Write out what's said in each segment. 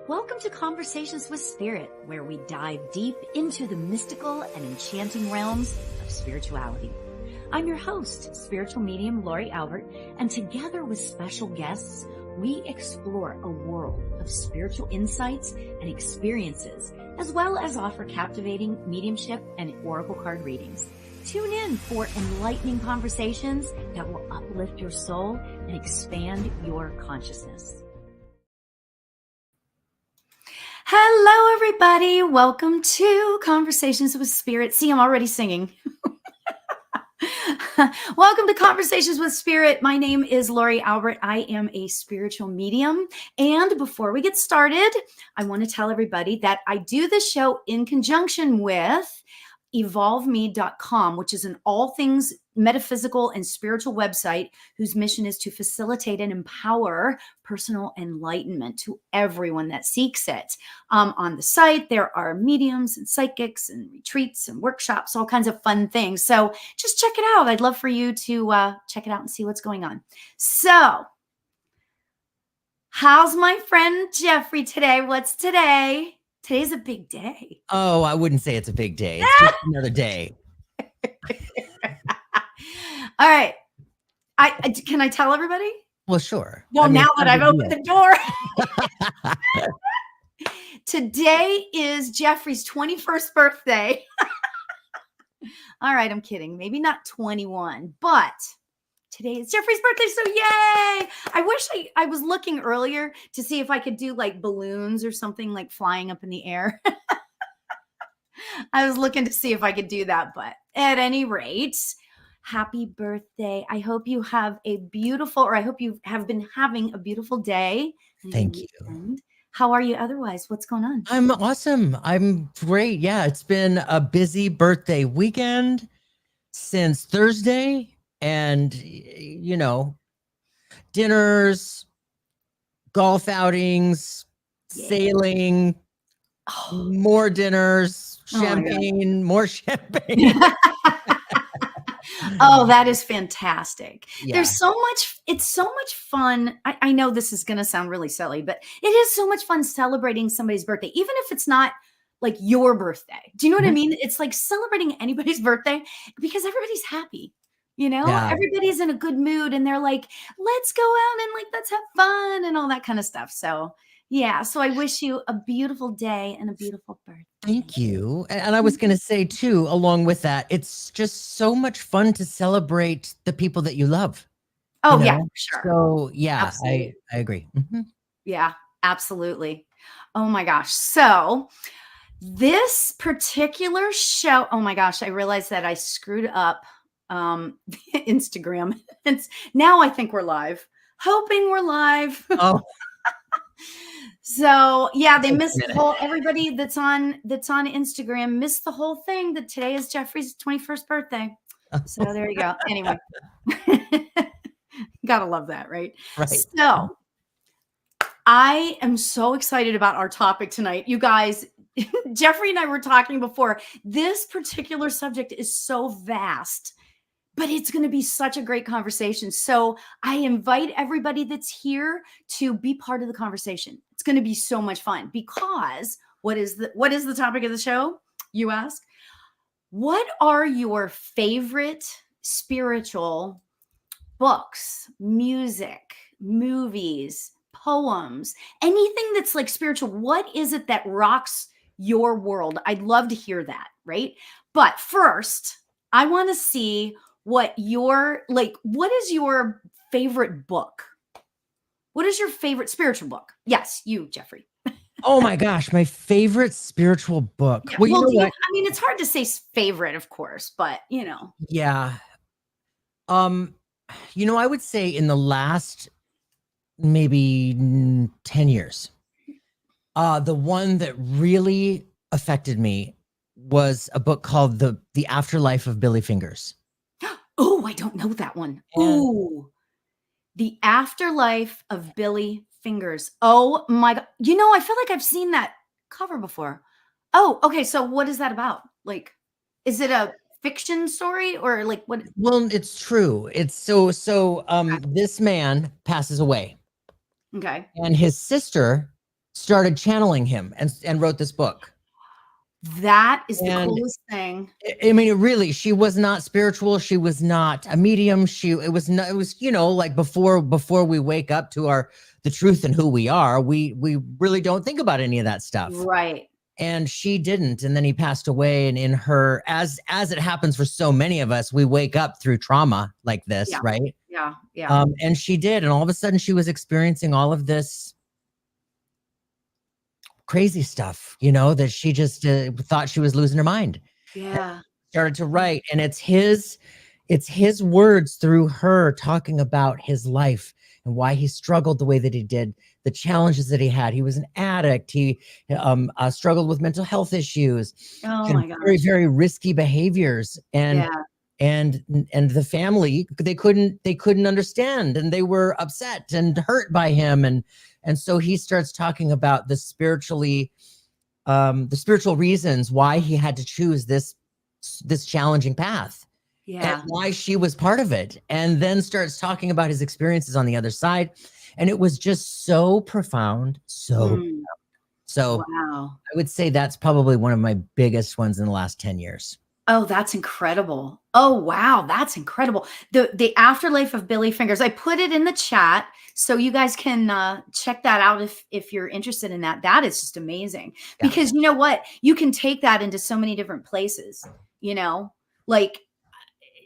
Welcome to Conversations with Spirit, where we dive deep into the mystical and enchanting realms of spirituality. I'm your host, Spiritual Medium Lauri Albert, and together with special guests, we explore a world of spiritual insights and experiences, as well as offer captivating mediumship and oracle card readings. Tune in for enlightening conversations that will uplift your soul and expand your consciousness. Hello, everybody. Welcome to Conversations with Spirit. See, I'm already singing. Welcome to Conversations with Spirit. My name is Lauri Albert. I am a spiritual medium. And before we get started, I want to tell everybody that I do this show in conjunction with evolveme.com, which is an all things metaphysical and spiritual website whose mission is to facilitate and empower personal enlightenment to everyone that seeks it. On the site, there are mediums and psychics and retreats and workshops, all kinds of fun things. So just check it out. I'd love for you to check it out and see what's going on. So how's my friend Jeffrey today? What's today? Today's a big day. Oh, I wouldn't say it's a big day. It's just another day. All right. Can I tell everybody? Well, sure. Well, now that I've opened the door. Today is Jeffrey's 21st birthday. All right, I'm kidding. Maybe not 21, but today is Jeffrey's birthday, so yay! I wish I was looking earlier to see if I could do like balloons or something like flying up in the air. I was looking to see if I could do that, but at any rate, happy birthday. I hope you have a beautiful, or I hope you have been having a beautiful day. Thank you. How are you otherwise? What's going on? I'm awesome. I'm great. Yeah, it's been a busy birthday weekend since Thursday. And, you know, dinners, golf outings, sailing, more dinners, champagne, more champagne. Oh, that is fantastic. Yeah. There's so much, it's so much fun. I know this is going to sound really silly, but it is so much fun celebrating somebody's birthday, even if it's not like your birthday. Do you know what I mean? It's like celebrating anybody's birthday because everybody's happy. You know, everybody's in a good mood and they're like, let's go out and like, let's have fun and all that kind of stuff. So yeah. So I wish you a beautiful day and a beautiful birthday. Thank you. And I was going to say too, along with that, it's just so much fun to celebrate the people that you love. Oh, you know? yeah, sure. So yeah, I agree. Mm-hmm. Yeah, absolutely. Oh my gosh. So this particular show, oh my gosh, I realized that I screwed up Instagram. Now I think we're live. Hoping we're live. Oh. So yeah, they missed the whole, everybody that's on Instagram missed the whole thing that today is Jeffrey's 21st birthday. So there you go. Anyway. Gotta love that, right? Right. So I am so excited about our topic tonight. You guys, Jeffrey and I were talking before. This particular subject is so vast, but it's going to be such a great conversation. So I invite everybody that's here to be part of the conversation. It's going to be so much fun because what is the topic of the show? You ask. What are your favorite spiritual books, music, movies, poems, anything that's like spiritual? What is it that rocks your world? I'd love to hear that, right? But first, I want to see what is your favorite book? What is your favorite spiritual book? Yes, you, Jeffrey. Oh my gosh, my favorite spiritual book. Yeah. Well, you know what? I mean, it's hard to say favorite, of course, but you know. Yeah. You know, I would say in the last maybe 10 years, the one that really affected me was a book called The Afterlife of Billy Fingers. Oh, I don't know that one. Oh, The Afterlife of Billy Fingers. Oh my God. You know, I feel like I've seen that cover before. Oh, okay. So what is that about? Like, is it a fiction story or like what? Well, it's true. It's so this man passes away. Okay. And his sister started channeling him and wrote this book. That is the And coolest thing. I mean, really, she was not spiritual. She was not a medium. It was not, it was, you know, like before we wake up to the truth and who we are, we really don't think about any of that stuff. Right. And she didn't. And then he passed away. And in her, as it happens for so many of us, we wake up through trauma like this, Yeah. right? Yeah. Yeah. And she did. And all of a sudden she was experiencing all of this crazy stuff, you know, that she just thought she was losing her mind. Yeah. Started to write, and it's his words through her talking about his life and why he struggled the way that he did, the challenges that he had. He was an addict. He struggled with mental health issues, Oh my gosh. very, very risky behaviors, and the family, they couldn't understand, and they were upset and hurt by him, and so he starts talking about the spiritual reasons why he had to choose this challenging path, and why she was part of it, and then starts talking about his experiences on the other side. And it was just so profound. So wow. I would say that's probably one of my biggest ones in the last 10 years. Oh, that's incredible. Oh, wow. That's incredible. The Afterlife of Billy Fingers. I put it in the chat so you guys can check that out if you're interested in that. That is just amazing. Yeah. Because you know what? You can take that into so many different places, you know, like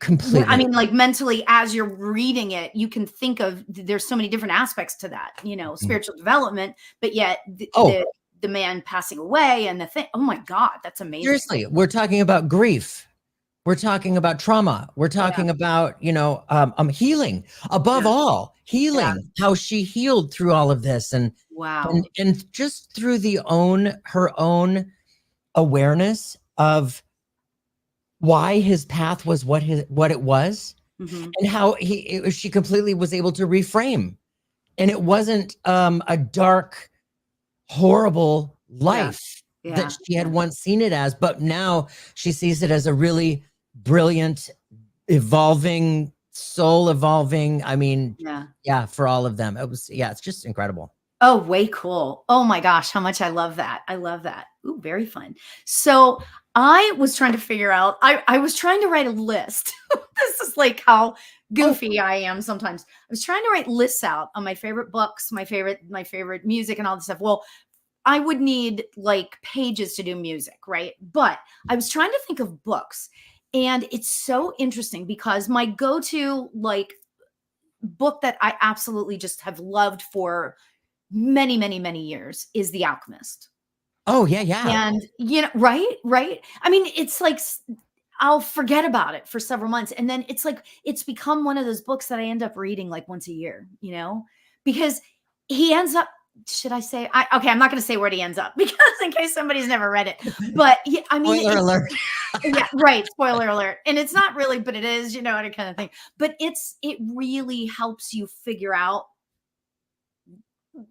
completely. I mean, like mentally, as you're reading it, you can think of, there's so many different aspects to that, you know, spiritual development, but yet the man passing away and the thing. Oh my God, that's amazing. Seriously, we're talking about grief. We're talking about trauma. We're talking about, you know, healing, above all, healing, how she healed through all of this. And wow. And just through her own awareness of why his path was what it was, and how she completely was able to reframe. And it wasn't a dark, horrible life that she had once seen it as, but now she sees it as a really brilliant, evolving, soul evolving. I mean, for all of them. It was, it's just incredible. Oh, way cool. Oh my gosh, how much I love that. I love that. Ooh, very fun. So I was trying to figure out, I was trying to write a list. This is like how goofy I am sometimes. I was trying to write lists out on my favorite books, my favorite music and all this stuff. Well, I would need like pages to do music, right? But I was trying to think of books, and it's so interesting because my go-to like book that I absolutely just have loved for many, many, many years is The Alchemist. Oh, yeah. And, you know, right. I mean, it's like, I'll forget about it for several months. And then it's like, it's become one of those books that I end up reading like once a year, you know, because he ends up, should I say, okay, I'm not going to say where he ends up because in case somebody's never read it, but yeah, I mean, spoiler alert. Yeah, right. Spoiler alert. And it's not really, but it is, you know, and kind of thing. But it really helps you figure out.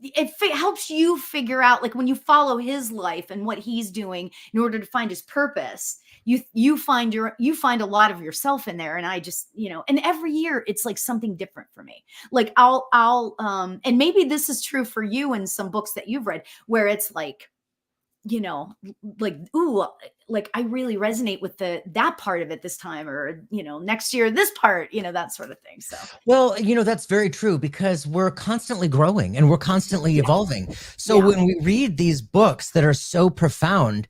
It helps you figure out, like when you follow his life and what he's doing in order to find his purpose, you find a lot of yourself in there. And I just, you know, and every year it's like something different for me. Like I'll and maybe this is true for you in some books that you've read where it's like, you know, like, ooh, like I really resonate with that part of it this time, or, you know, next year, this part, you know, that sort of thing. So, well, you know, that's very true because we're constantly growing and we're constantly evolving. So when we read these books that are so profound,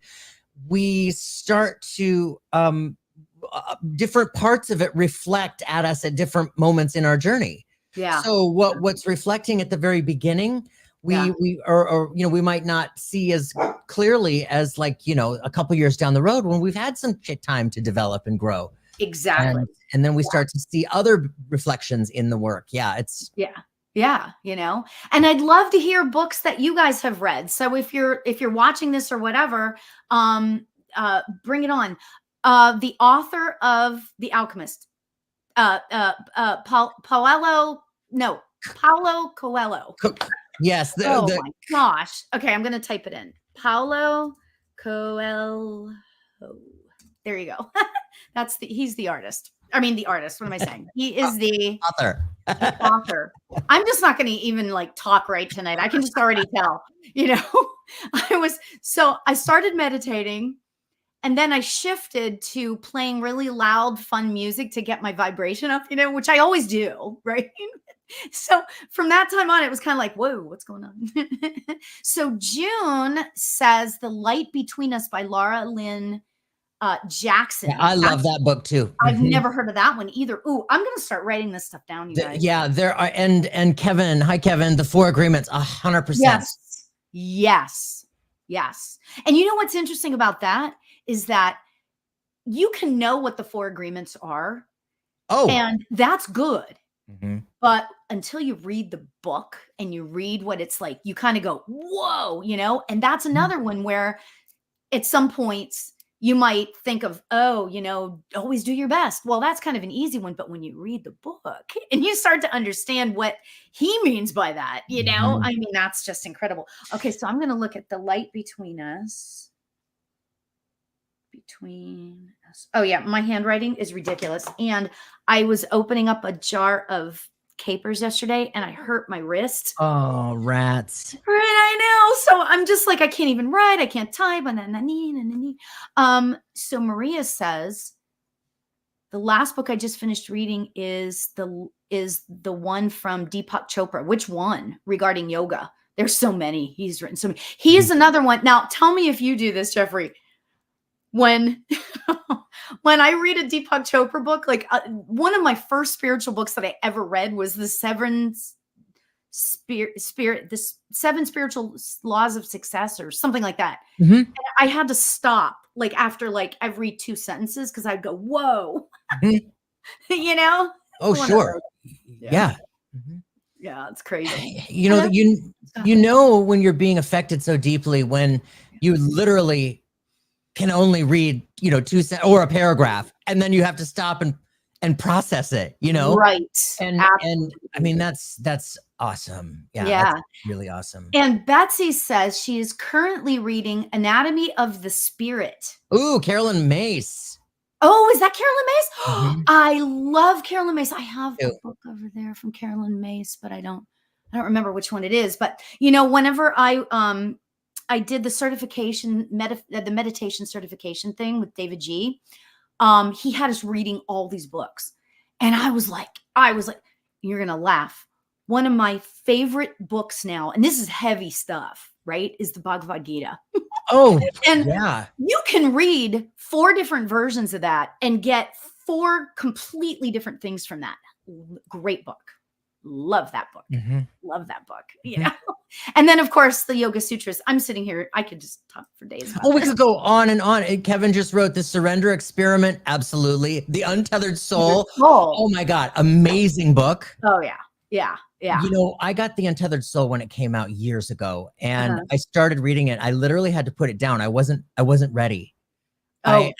we start to, different parts of it reflect at us at different moments in our journey. Yeah. So what's reflecting at the very beginning, we you know, we might not see as clearly as, like, you know, a couple years down the road when we've had some time to develop and grow. Exactly. And then we start to see other reflections in the work. It's you know, and I'd love to hear books that you guys have read. So if you're watching this or whatever, bring it on. The author of The Alchemist, Paulo Coelho. Yes. My gosh. Okay, I'm going to type it in. Paulo Coelho. There you go. He's the artist. I mean, the artist. What am I saying? He is the Author. author. I'm just not going to even like talk right tonight. I can just already tell, you know, I started meditating and then I shifted to playing really loud, fun music to get my vibration up, you know, which I always do. Right. So from that time on, it was kind of like, whoa, what's going on? So June says The Light Between Us by Laura Lynn Jackson. Yeah, I love that book too. I've never heard of that one either. Ooh, I'm going to start writing this stuff down, you guys. Yeah, there are, and Kevin, hi Kevin, the 4 Agreements, 100%. Yes. And you know what's interesting about that is that you can know what the 4 Agreements are. Oh, and that's good. But until you read the book and you read what it's like, you kind of go, whoa, you know, and that's another one where at some points you might think of, oh, you know, always do your best. Well, that's kind of an easy one. But when you read the book and you start to understand what he means by that, you know, I mean, that's just incredible. Okay, so I'm going to look at The Light Between Us. Oh, yeah, my handwriting is ridiculous. And I was opening up a jar of capers yesterday and I hurt my wrist. Oh, rats. Right, I know. So I'm just like, I can't even write. I can't type. So Maria says, the last book I just finished reading is the one from Deepak Chopra. Which one? Regarding yoga. There's so many. He's written so many. He is another one. Now, tell me if you do this, Jeffrey. When I read a Deepak Chopra book, like one of my first spiritual books that I ever read was the Seven Spiritual Laws of Success or something like that. And I had to stop like after like every 2 sentences because I'd go, whoa, you know? Oh, sure. Yeah. Yeah, it's crazy. You know, you know when you're being affected so deeply when you literally can only read, you know, 2 sentences or a paragraph, and then you have to stop and process it, you know? Right. And I mean, that's awesome. Yeah. That's really awesome. And Betsy says she is currently reading Anatomy of the Spirit. Ooh, Carolyn Mace. Oh, is that Carolyn Mace? I love Carolyn Mace. I have a book over there from Carolyn Mace, but I don't remember which one it is. But you know, whenever I did the certification, the meditation certification thing with David G. He had us reading all these books. And I was like, you're going to laugh. One of my favorite books now, and this is heavy stuff, right, is the Bhagavad Gita. Oh, and yeah. You can read 4 different versions of that and get 4 completely different things from that. Great book. Love that book. Love that book. You know? And then, of course, the Yoga Sutras. I'm sitting here. I could just talk for days. We could go on and on. And Kevin just wrote The Surrender Experiment. Absolutely. The Untethered Soul. Oh, my God. Amazing book. Oh, yeah. Yeah. Yeah. You know, I got The Untethered Soul when it came out years ago, and I started reading it. I literally had to put it down. I wasn't ready. I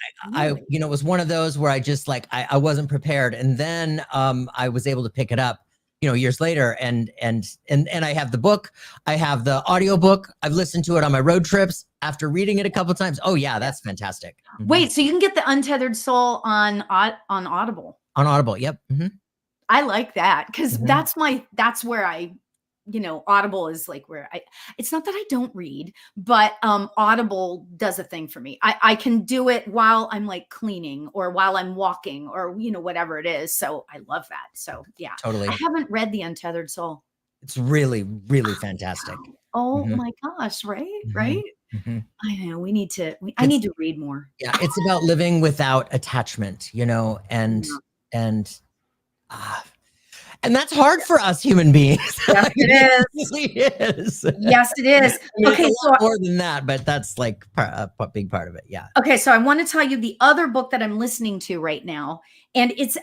you know, it was one of those where I just like, I wasn't prepared. And then I was able to pick it up, you know, years later. And I have the book, I have the audio book. I've listened to it on my road trips after reading it a couple of times. Oh yeah, that's fantastic. Wait, so you can get The Untethered Soul on Audible? On Audible, yep. I like that because that's where I, you know, Audible is like where it's not that I don't read, but Audible does a thing for me. I can do it while I'm like cleaning or while I'm walking or, you know, whatever it is. So I love that. So yeah, totally. I haven't read The Untethered Soul. It's really, really fantastic. Oh my gosh. Right. Right. I know I need to read more. Yeah. It's about living without attachment, you know, and that's hard for us human beings. Yes, it is. It really is. Yes, it is. I mean, okay, so more than that, but that's like a big part of it. Yeah. Okay, so I want to tell you the other book that I'm listening to right now, and it's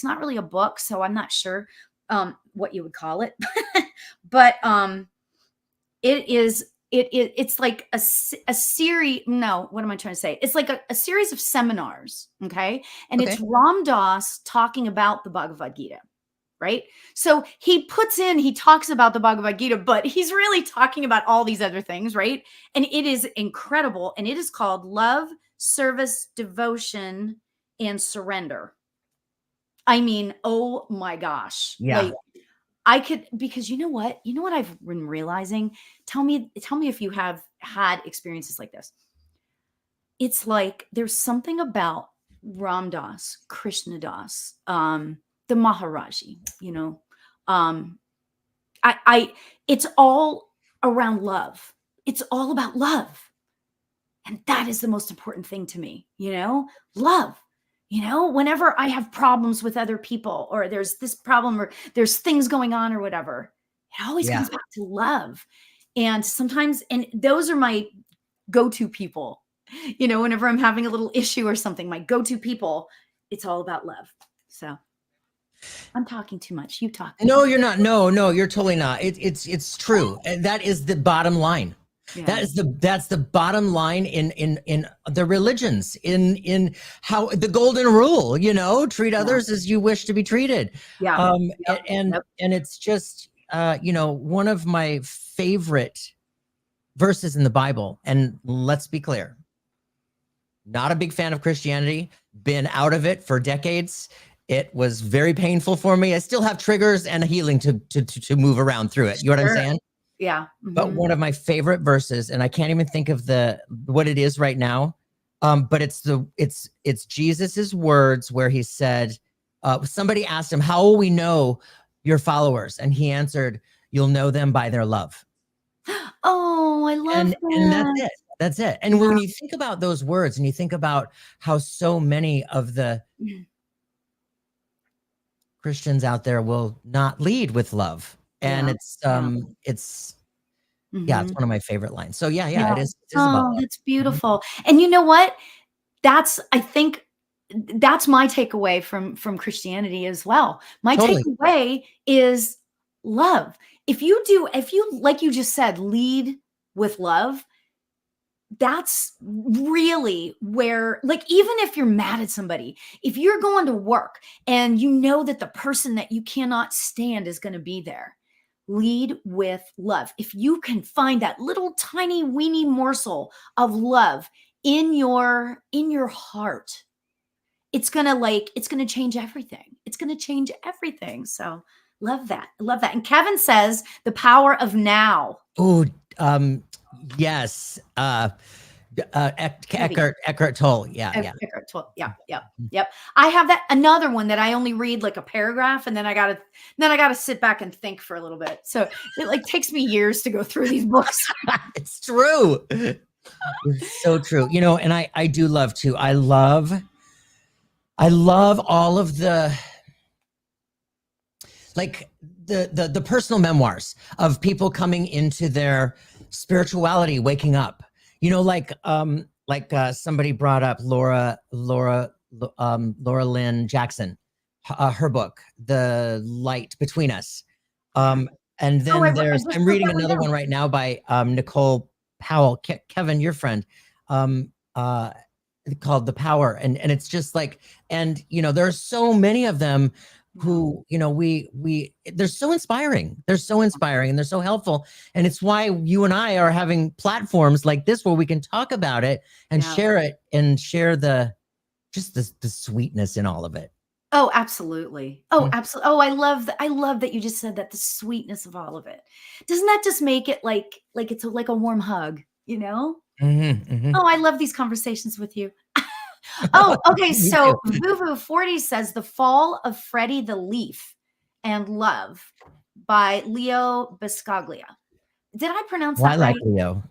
not really a book, so I'm not sure what you would call it, but it's like a series. No, what am I trying to say? It's like a series of seminars. Okay. And it's Ram Dass talking about the Bhagavad Gita. Right. So he talks about the Bhagavad Gita, but he's really talking about all these other things. Right. And it is incredible. And it is called Love, Service, Devotion, and Surrender. I mean, oh my gosh. Yeah. Like I could, because you know what? You know what I've been realizing? Tell me if you have had experiences like this. It's like there's something about Ram Dass, Krishna Das, the Maharaji, you know. Um, I it's all around love. It's all about love. And that is the most important thing to me, you know, love. You know, whenever I have problems with other people, or there's this problem, or there's things going on, or whatever, it always Yeah. comes back to love. And sometimes, and those are my go to people, you know, whenever I'm having a little issue or something, my go to people, it's all about love. So I'm talking too much. You talk. No, you're not. No, you're totally not. It's true. And that is the bottom line. Yeah. That's the bottom line in the religions, in how the golden rule, you know, treat others as you wish to be treated. Yeah. And it's just you know, one of my favorite verses in the Bible. And let's be clear, not a big fan of Christianity, been out of it for decades. It was very painful for me. I still have triggers and a healing to move around through it. You know what I'm saying? Yeah. But one of my favorite verses, and I can't even think of what it is right now. But it's Jesus's words where he said, somebody asked him, how will we know your followers? And he answered, you'll know them by their love. Oh, I love that. And that's it. That's it. And when you think about those words and you think about how so many of the Christians out there will not lead with love. And it's it's one of my favorite lines. So yeah. It is about love. That's beautiful. And you know what? I think that's my takeaway from Christianity as well. My takeaway is love. If you, like you just said, lead with love, that's really where, like, even if you're mad at somebody, if you're going to work and you know that the person that you cannot stand is going to be there, lead with love. If you can find that little tiny weeny morsel of love in your heart, it's going to change everything. It's going to change everything. So love that. Love that. And Kevin says the power of now. Oh, yes. Eckhart Tolle. Eckhart Tolle. Yep. I have that another one that I only read like a paragraph, and then I gotta sit back and think for a little bit. So it like takes me years to go through these books. It's true. It's so true. You know, and I do love too. I love all of the, like, the personal memoirs of people coming into their spirituality, waking up. You know, like somebody brought up Laura Lynn Jackson, her book, The Light Between Us. And then I'm reading another one right now by Nicole Powell, Kevin, your friend, called The Power. And it's just like, and you know, there are so many of them who, you know, they're so inspiring. They're so inspiring and they're so helpful. And it's why you and I are having platforms like this where we can talk about it and share it and share the sweetness in all of it. Oh, absolutely. Oh, absolutely. Oh, I love that you just said that, the sweetness of all of it. Doesn't that just make it like it's like a warm hug, you know? Oh, I love these conversations with you. Oh, okay. So Vuvu40 says The Fall of Freddie the Leaf and Love by Leo Biscaglia. Did I pronounce that right? I like Leo.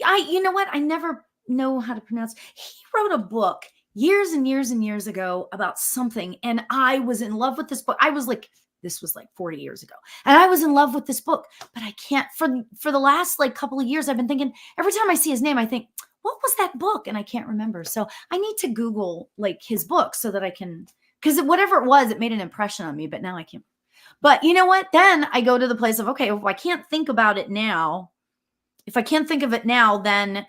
You know what? I never know how to pronounce. He wrote a book years and years and years ago about something, and I was in love with this book. I was like, this was like 40 years ago, and I was in love with this book, but I can't, for the last like couple of years, I've been thinking, every time I see his name, I think, what was that book? And I can't remember. So I need to Google like his book so that I can, because whatever it was, it made an impression on me, but now I can't. But you know what? Then I go to the place of, okay, if I can't think about it now, if I can't think of it now, then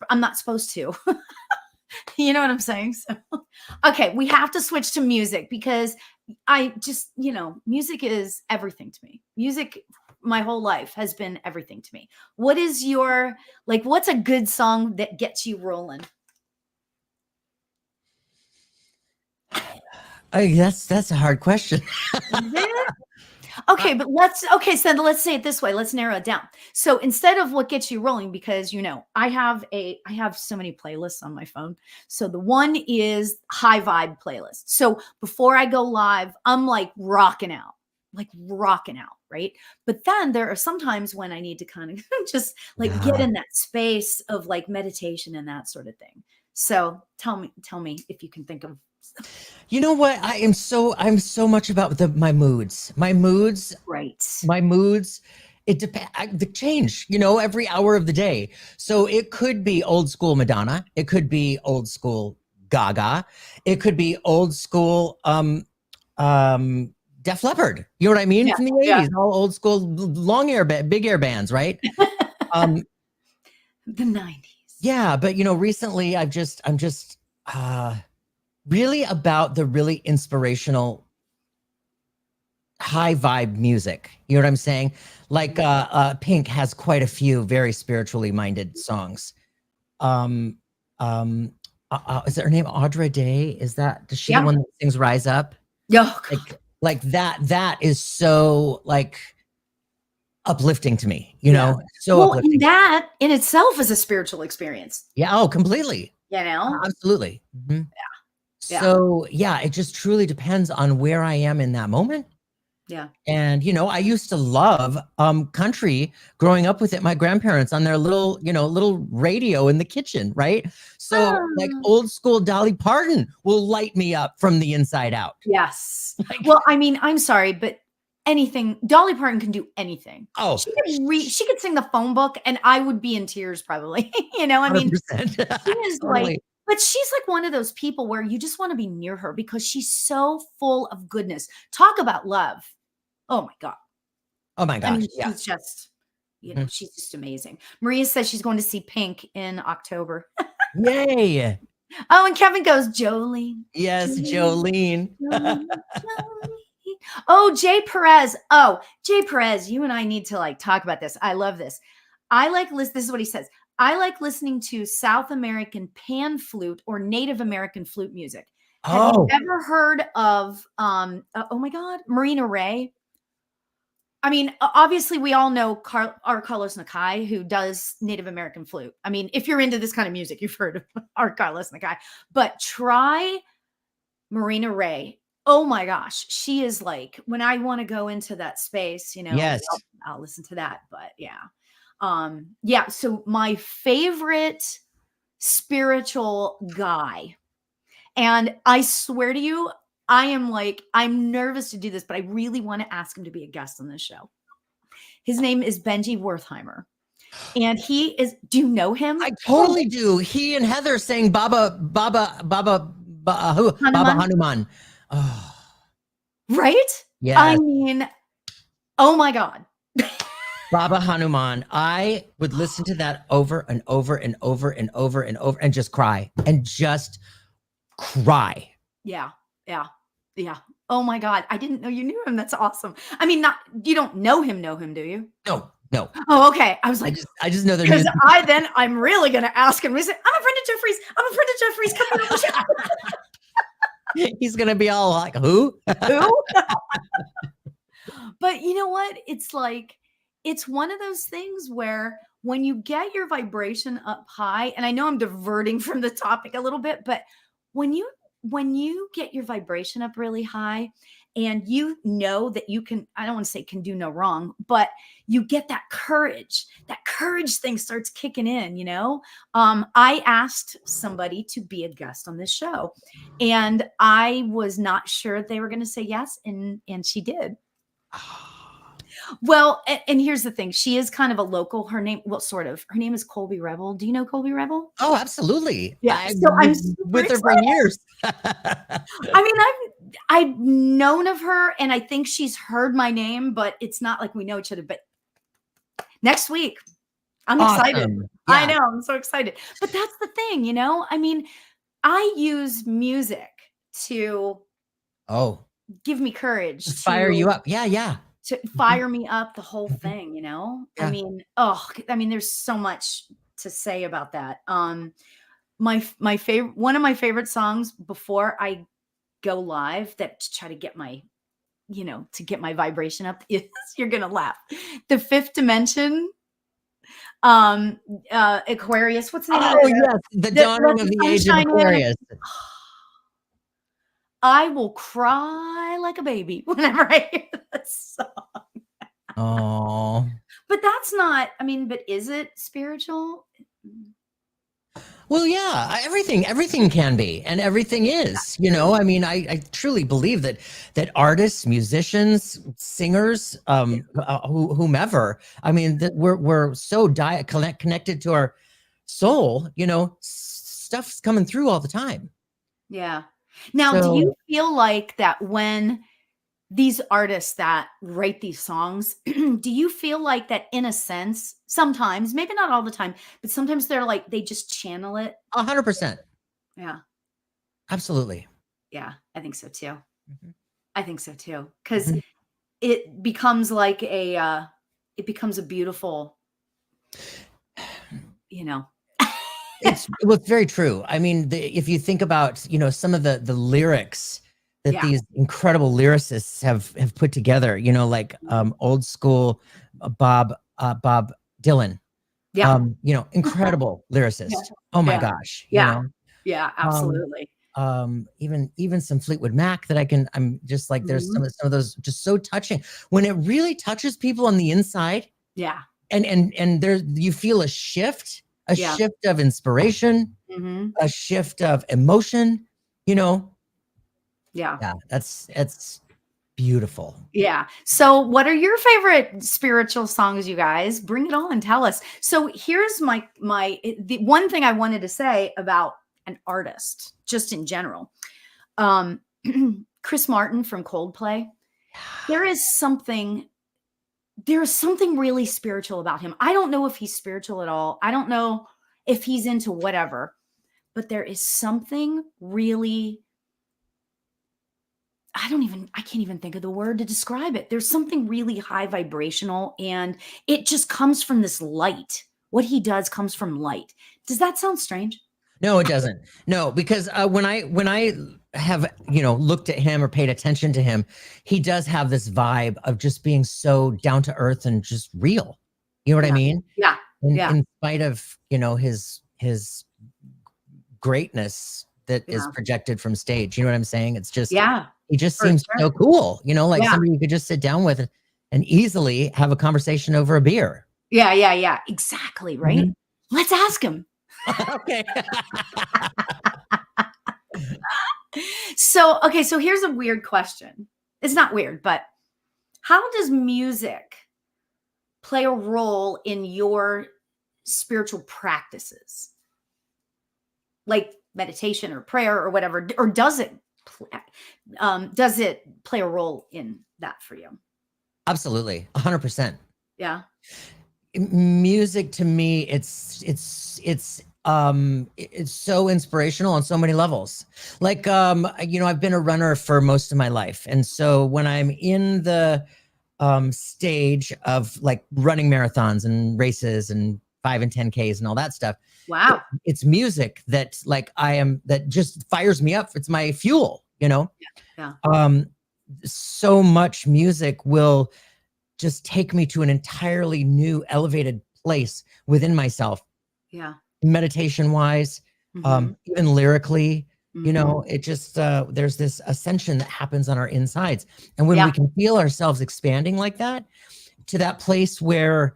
I'm not supposed to. You know what I'm saying? So, okay, we have to switch to music, because I just, you know, music is everything to me. Music, my whole life has been everything to me. What is what's a good song that gets you rolling? That's a hard question. Is it? Okay, but so let's say it this way. Let's narrow it down. So instead of what gets you rolling, because I have so many playlists on my phone. So the one is high vibe playlist. So before I go live, I'm like rocking out, right? But then there are some times when I need to kind of just like get Yeah. in that space of like meditation and that sort of thing. So tell me if you can think of. You know what? I'm so much about my moods. My moods. Right. My moods. It depends. The change. Every hour of the day. So it could be old school Madonna. It could be old school Gaga. It could be old school Def Leppard. You know what I mean? Yeah, From the yeah. 80s, all old school long hair, big hair bands, right? The 90s. Yeah, but recently I'm just really about the really inspirational high vibe music. You know what I'm saying? Like Pink has quite a few very spiritually minded songs. Is her name Audra Day? Does she the one that sings Rise Up? Yeah. Like that is so like uplifting to me, so Well, uplifting. and that in itself is a spiritual experience. Yeah. Oh, completely. Yeah. Absolutely. So yeah, it just truly depends on where I am in that moment. Yeah. And I used to love country growing up with it. My grandparents on their little radio in the kitchen, right? So like old school Dolly Parton will light me up from the inside out. Yes. Well, I mean, I'm sorry, but Dolly Parton can do anything. Oh, she could sing the phone book and I would be in tears probably. I mean, 100%. she is Totally. but she's like one of those people where you just want to be near her because she's so full of goodness. Talk about love. Oh my God. Oh my gosh. I mean, she's just, she's just amazing. Maria says she's going to see Pink in October. Yay. Oh, and Kevin goes, Jolene. Yes, Jolene. Jolene. Oh, Jay Perez. Oh, Jay Perez, you and I need to like talk about this. I love this. This is what he says. I like listening to South American pan flute or Native American flute music. Have you ever heard of, oh my God, Marina Ray? I mean, obviously we all know our Carlos Nakai, who does Native American flute. I mean, if you're into this kind of music, you've heard of our Carlos Nakai, but try Marina Ray. Oh my gosh. She is like, when I want to go into that space, Yes. I'll listen to that, but yeah. So my favorite spiritual guy, and I swear to you, I'm nervous to do this, but I really want to ask him to be a guest on this show. His name is Benji Wertheimer. And do you know him? I totally do. He and Heather sang Baba Hanuman. Oh. Right? Yeah. I mean, oh my God. Baba Hanuman. I would listen to that over and over and over and over and over and just cry. Yeah. Oh my God. I didn't know you knew him. That's awesome. I mean, you don't know him, do you? No. Oh, okay. I was like, I just know their because I'm really going to ask him. He said, I'm a friend of Jeffrey's. Come on the show. He's going to be all like, who? But you know what? It's like, it's one of those things where when you get your vibration up high, and I know I'm diverting from the topic a little bit, but when you get your vibration up really high and you know that you can, I don't want to say can do no wrong, but you get that courage thing starts kicking in, I asked somebody to be a guest on this show and I was not sure they were going to say yes. And she did. Well, and here's the thing. She is kind of a local. Her name is Colby Rebel. Do you know Colby Rebel? Oh, absolutely. Yeah. I'm with her for years. I mean, I've known of her and I think she's heard my name, but it's not like we know each other. But next week, I'm excited. Yeah. I know. I'm so excited. But that's the thing, I mean, I use music to give me courage. To fire you up. Yeah. To fire me up, the whole thing, Yeah. I mean, there's so much to say about that. My favorite, one of my favorite songs before I go live that to try to get my, to get my vibration up is, you're going to laugh. The fifth dimension, Aquarius, what's the name of Oh, it? yes. The dawning of the age of sunshine in it. Aquarius. I will cry like a baby whenever I hear that song. Oh. But that's not, but is it spiritual? Well, yeah, everything can be, and everything is, I truly believe that artists, musicians, singers, whomever, that we're so connected to our soul, stuff's coming through all the time. Yeah. Now, do you feel like that when these artists that write these songs, do you feel like that in a sense, sometimes, maybe not all the time, but sometimes they're like, they just channel it? 100%. Yeah. Absolutely. Yeah, I think so too. Mm-hmm. I think so too. Because it becomes like it becomes a beautiful, It's very true. If you think about, some of the lyrics that these incredible lyricists have put together, like old school Bob Dylan, incredible lyricist. Yeah. Oh my gosh. Yeah. Yeah, absolutely. Even some Fleetwood Mac that I'm just like, there's some of those just so touching when it really touches people on the inside. Yeah. And there you feel a shift of inspiration, a shift of emotion, Yeah, it's beautiful. Yeah. So what are your favorite spiritual songs, you guys? Bring it on. Tell us. So here's the one thing I wanted to say about an artist, just in general. Chris Martin from Coldplay. There is something really spiritual about him. I don't know if he's spiritual at all. I don't know if he's into whatever, but there is something really, I can't even think of the word to describe it. There's something really high vibrational, and it just comes from this light. What he does comes from light. Does that sound strange? No, it doesn't. No, because when I have, looked at him or paid attention to him, he does have this vibe of just being so down to earth and just real. You know what I mean? Yeah. In spite of, his greatness that is projected from stage. You know what I'm saying? It's just, he just seems so cool, like somebody you could just sit down with and easily have a conversation over a beer. Yeah. Exactly. Right. Let's ask him. Okay. So here's a weird question. It's not weird, but how does music play a role in your spiritual practices? Like meditation or prayer or whatever, or does it play a role in that for you? Absolutely. 100%. Yeah. Music to me, it's so inspirational on so many levels. Like, I've been a runner for most of my life. And so when I'm in the stage of like running marathons and races and 5 and 10Ks and all that stuff. Wow. It's music that that just fires me up. It's my fuel, Yeah. So much music will just take me to an entirely new elevated place within myself. Yeah. Meditation wise, even lyrically, it just, there's this ascension that happens on our insides. And when we can feel ourselves expanding like that, to that place where,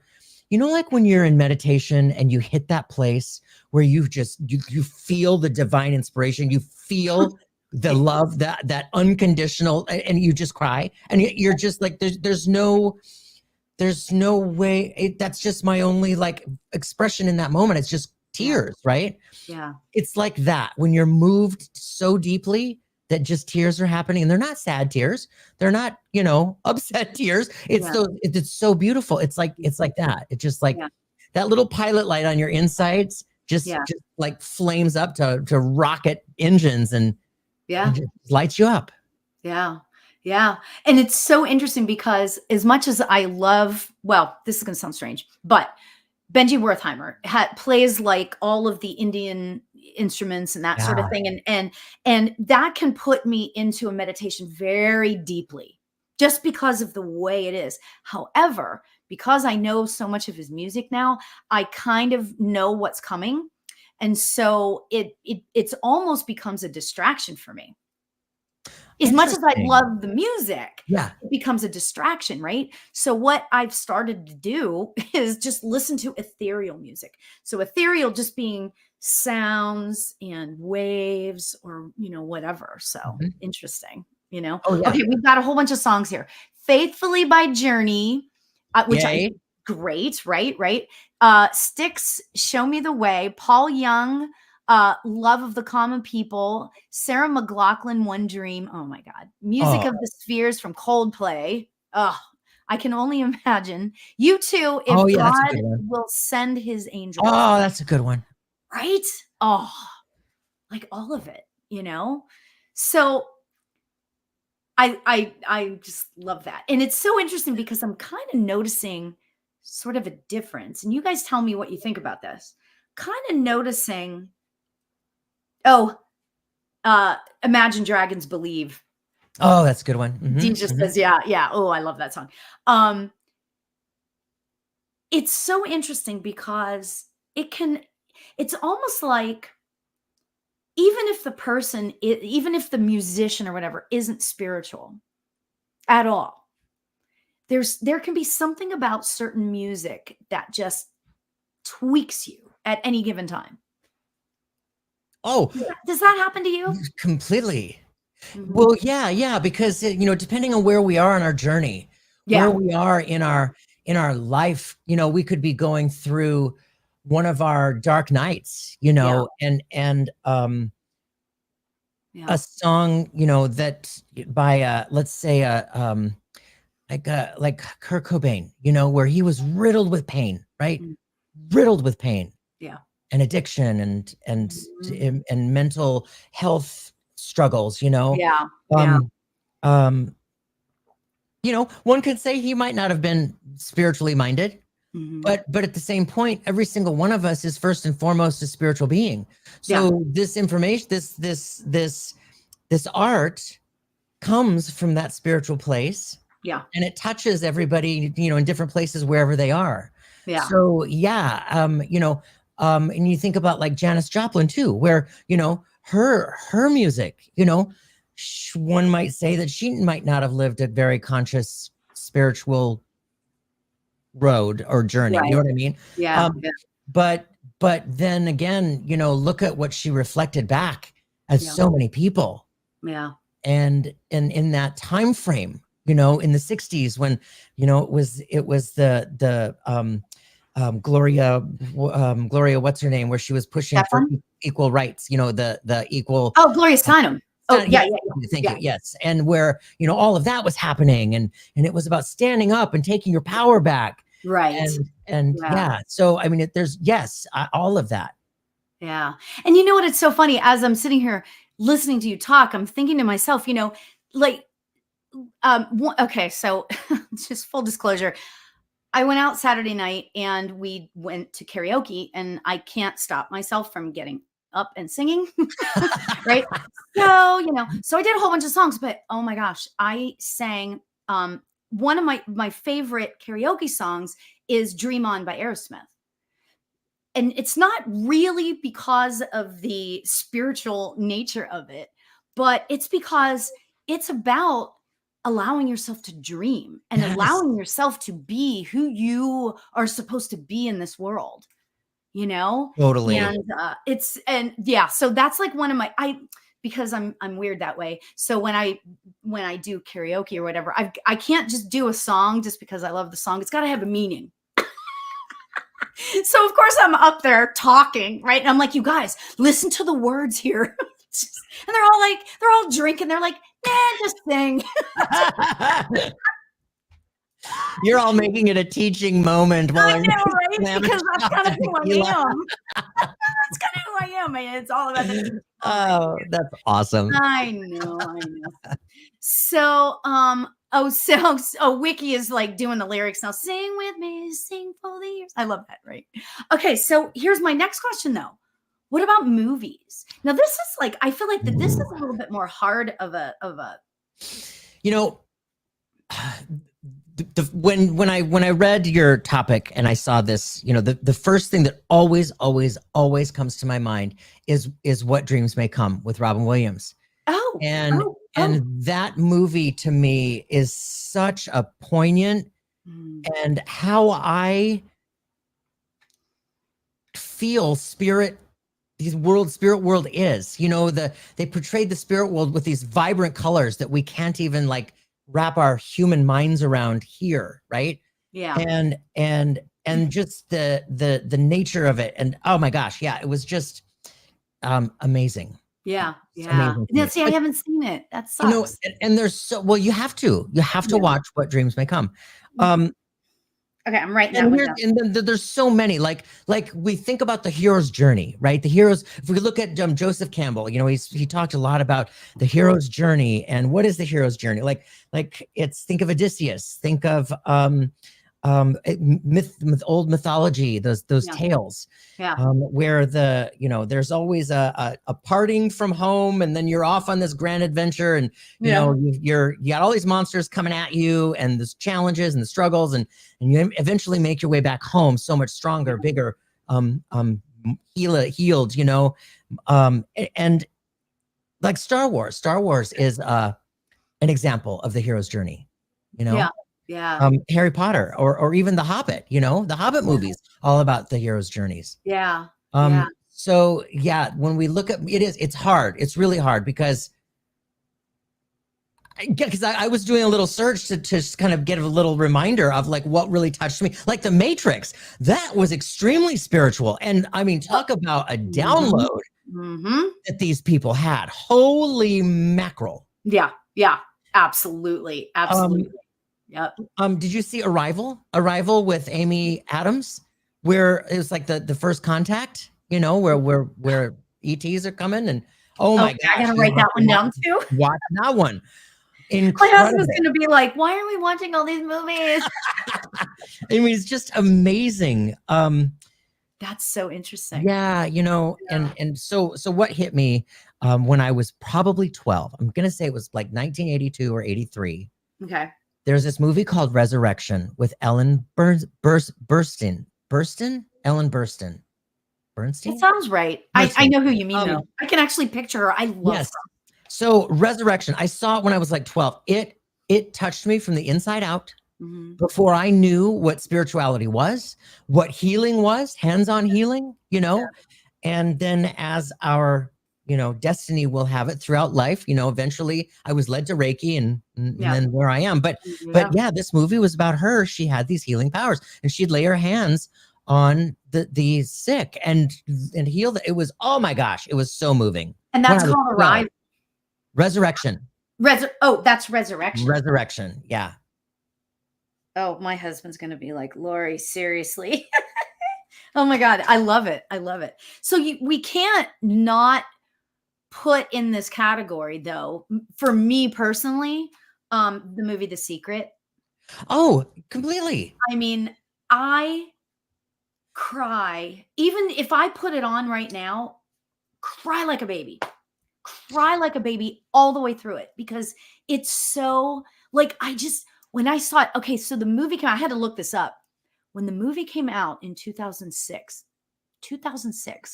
like when you're in meditation and you hit that place where you feel the divine inspiration, you feel the love, that unconditional, and you just cry, and you're just like, there's no way. That's just my only like expression in that moment. It's just tears, right? Yeah. It's like that when you're moved so deeply that just tears are happening, and they're not sad tears. They're not, upset tears. It's so beautiful. It's like that. It's just like that little pilot light on your insides just like flames up to rocket engines and just lights you up. Yeah. Yeah. And it's so interesting because as much as I love, well, this is going to sound strange, but Benji Wertheimer plays like all of the Indian, instruments and that sort of Yeah. thing. And that can put me into a meditation very deeply just because of the way it is. However, because I know so much of his music now, I kind of know what's coming. And so it's almost becomes a distraction for me. As much as I Interesting. love the music, Yeah. it becomes a distraction, right? So what I've started to do is just listen to ethereal music. So ethereal just being sounds and waves or, whatever. So Mhm. interesting, Oh, yeah. Okay, we've got a whole bunch of songs here. Faithfully by Journey, which I Yay. great, right? Right. Styx, Show Me the Way, Paul Young, Love of the Common People, Sarah McLachlan, One Dream. Oh my God. Music Oh, of the Spheres from Coldplay. Oh, I can only imagine. You too, oh, If yeah, that's a God good one. Will Send His Angels. Oh, that's a good one. Right? Oh, like all of it, So I just love that. And it's so interesting because I'm kind of noticing sort of a difference. And you guys tell me what you think about this. Kind of noticing, oh, Imagine Dragons Believe. Oh, that's a good one. Dean Mhm, just mhm. says, yeah. Oh, I love that song. Um, it's so interesting because it's almost like even if the musician or whatever isn't spiritual at all, there can be something about certain music that just tweaks you at any given time. Oh, Does that happen to you? completely. Mhm. Well, yeah, because depending on where we are on our journey, where Yeah. we are in our life, we could be going through one of our dark nights, Yeah. and Yeah. a song, that by let's say like Kurt Cobain, where he was riddled with pain, right? Mm. Riddled with pain Yeah. and addiction Mhm. and mental health struggles, Yeah. Yeah. um um one could say he might not have been spiritually minded, Mhm. but at the same point, every single one of us is first and foremost a spiritual being. Yeah. So this information, this art comes from that spiritual place, Yeah. and it touches everybody, in different places wherever they are. Yeah. So yeah, and you think about like Janis Joplin too, where her music, one might say that she might not have lived a very conscious spiritual road or journey. You know Right. what I mean? Yeah. Um, Yeah. but then again, look at what she reflected back as Yeah. so many people, Yeah. and in that time frame, in the 60s when it was Gloria, what's her name, where she was pushing for Stefan? equal rights, the equal Oh, Gloria Steinem. Oh, yeah, yes, yeah, thank yeah. you, yes, and where all of that was happening, and it was about standing up and taking your power back, Right. and Yeah. yeah, so I mean, there's yes, all of that. Yeah. And you know what? It's so funny. As I'm sitting here listening to you talk, I'm thinking to myself, like, okay, so just full disclosure, I went out Saturday night and we went to karaoke, and I can't stop myself from getting up and singing. Right. So, so I did a whole bunch of songs, but oh my gosh, I sang, one of my favorite karaoke songs is Dream On by Aerosmith. And it's not really because of the spiritual nature of it, but it's because it's about allowing yourself to dream and Yes, allowing yourself to be who you are supposed to be in this world, you know? totally. And yeah, so that's like one of my because I'm weird that way. So when I do karaoke or whatever, I can't just do a song just because I love the song. It's got to have a meaning. So of course I'm up there talking, right? And I'm like, you guys, listen to the words here. And they're all drinking. They're like, nah, just sing. You're all making it a teaching moment while I I'm know, right? slamming Because that's shots kind of of who tequila. I am. That's kind of who I am. And it's all about the teaching moment. Oh, that's awesome. I know, I know. So, Wiki is like doing the lyrics now. Sing with me, sing for the years. I love that, right? Okay, so here's my next question though. What about movies? Now, this is like, I feel like that this is a little bit more hard of a, You know, when I read your topic and I saw this, you know, the first thing that always comes to my mind is What Dreams May Come with Robin Williams. And that movie to me is such a poignant and how I feel spirit world is, you know, they portrayed the spirit world with these vibrant colors that we can't even like wrap our human minds around here, right? Yeah. And just the nature of it, and oh my gosh, yeah, it was just amazing. Yeah. Yeah. See, I haven't seen it. That sucks. You know, and there's you have to watch What Dreams May Come. Okay, I'm writing that one down. And then there's so many, like we think about the hero's journey, right? The heroes, if we look at Joseph Campbell, you know, he talked a lot about the hero's journey. And what is the hero's journey? Like it's, think of Odysseus, think of old mythology, those tales, where there's always a parting from home, and then you're off on this grand adventure, and you know you got all these monsters coming at you, and there's challenges and the struggles, and you eventually make your way back home so much stronger, bigger, healed, you know, and like Star Wars is an example of the hero's journey, you know. Harry Potter or even The Hobbit, you know, the Hobbit movies, all about the hero's journeys. So yeah, when we look at it's hard. It's really hard because I was doing a little search to just kind of get a little reminder of like what really touched me. Like The Matrix, that was extremely spiritual. And I mean, talk about a download that these people had. Holy mackerel. Yeah, absolutely. Yep. Did you see Arrival with Amy Adams, where it was like the first contact, you know, where ETs are coming, and oh my gosh, I gotta write that one down too. Watch that one. Incredible. My husband's gonna be like, why are we watching all these movies? I mean, it's just amazing. That's so interesting. Yeah, you know, and so what hit me when I was probably 12, I'm gonna say it was like 1982 or 83. Okay. There's this movie called Resurrection with Ellen Bernstein. Ellen Bernstein. It sounds right. I know who you mean, though. I can actually picture her. I love her. So Resurrection, I saw it when I was like 12. It touched me from the inside out before I knew what spirituality was, what healing was, hands-on healing, you know, and then as our destiny will have it throughout life. You know, eventually I was led to Reiki and then where I am. But yeah, this movie was about her. She had these healing powers and she'd lay her hands on the sick and heal. It was, oh my gosh, it was so moving. And that's called Arrival. Resurrection. That's Resurrection. Resurrection. Yeah. Oh, my husband's going to be like, Lauri, seriously. Oh my God. I love it. I love it. So we can't not put in this category, though, for me personally, the movie The Secret. Oh, completely. I mean, I cry. Even if I put it on right now, cry like a baby. Cry like a baby all the way through it because it's so, like, when I saw it, okay, so the movie came out, I had to look this up. When the movie came out in 2006,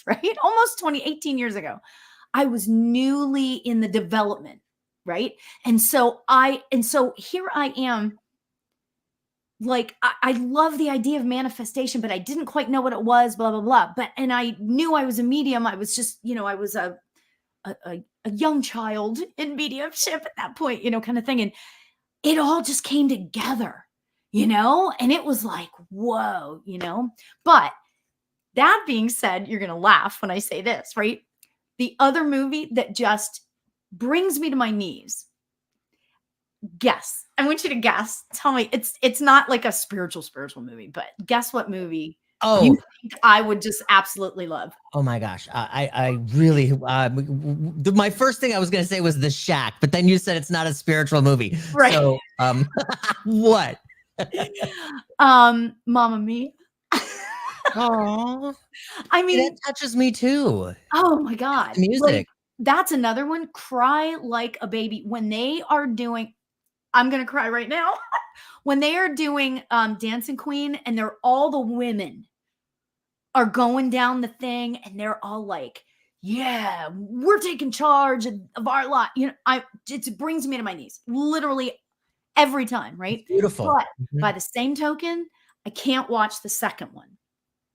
right? Almost 18 years ago. I was newly in the development, right? And so here I am, like, I love the idea of manifestation, but I didn't quite know what it was, blah, blah, blah. And I knew I was a medium. I was just, I was a young child in mediumship at that point, kind of thing. And it all just came together, and it was like, whoa, but that being said, you're going to laugh when I say this, right? The other movie that just brings me to my knees. Guess. I want you to guess. Tell me. It's not like a spiritual movie, but guess what movie you think I would just absolutely love? Oh my gosh. I really, my first thing I was going to say was The Shack, but then you said it's not a spiritual movie. Right. So, what? Mamma Mia. Oh, I mean, that touches me too. oh my God. The Like, music. that's another one. Cry like a baby when they are doing, I'm gonna cry right now. When they are doing Dancing Queen and they're all the women are going down the thing and they're all like, yeah, we're taking charge of our lot. You know, it brings me to my knees literally every time, right? Beautiful. But by the same token, I can't watch the second one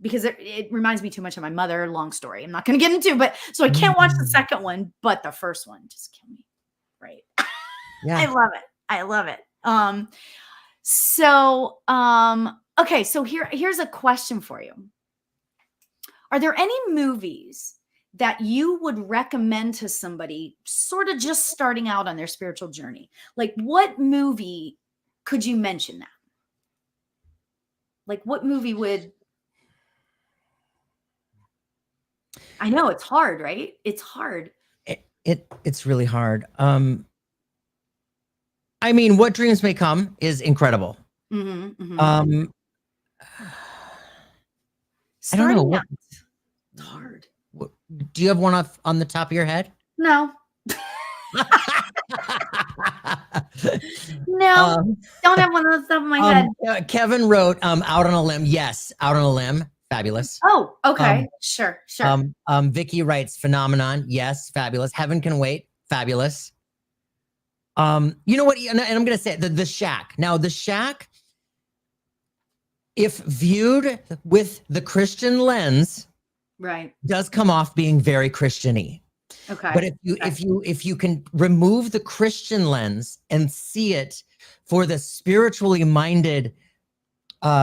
because it reminds me too much of my mother. Long story. I'm not going to get into, but so I can't watch the second one, but the first one just killed me. Right. Yeah. I love it. I love it. Okay. So here's a question for you. Are there any movies that you would recommend to somebody sort of just starting out on their spiritual journey? Like, what movie could you mention that? Like, what movie would... I know it's hard, right? It's hard. It's really hard. I mean, What Dreams May Come is incredible. Mm-hmm, mm-hmm. I don't know. It's hard. Do you have one on the top of your head? No. No, don't have one on the top of my head. Kevin wrote Out on a Limb. Yes, Out on a Limb. Fabulous. Oh, okay. Sure. Vicky writes Phenomenon. Yes, fabulous. Heaven Can Wait. Fabulous. You know what? And I'm going to say the Shack. Now, the Shack, if viewed with the Christian lens, right, does come off being very Christian-y. Okay. But if you can remove the Christian lens and see it for the spiritually minded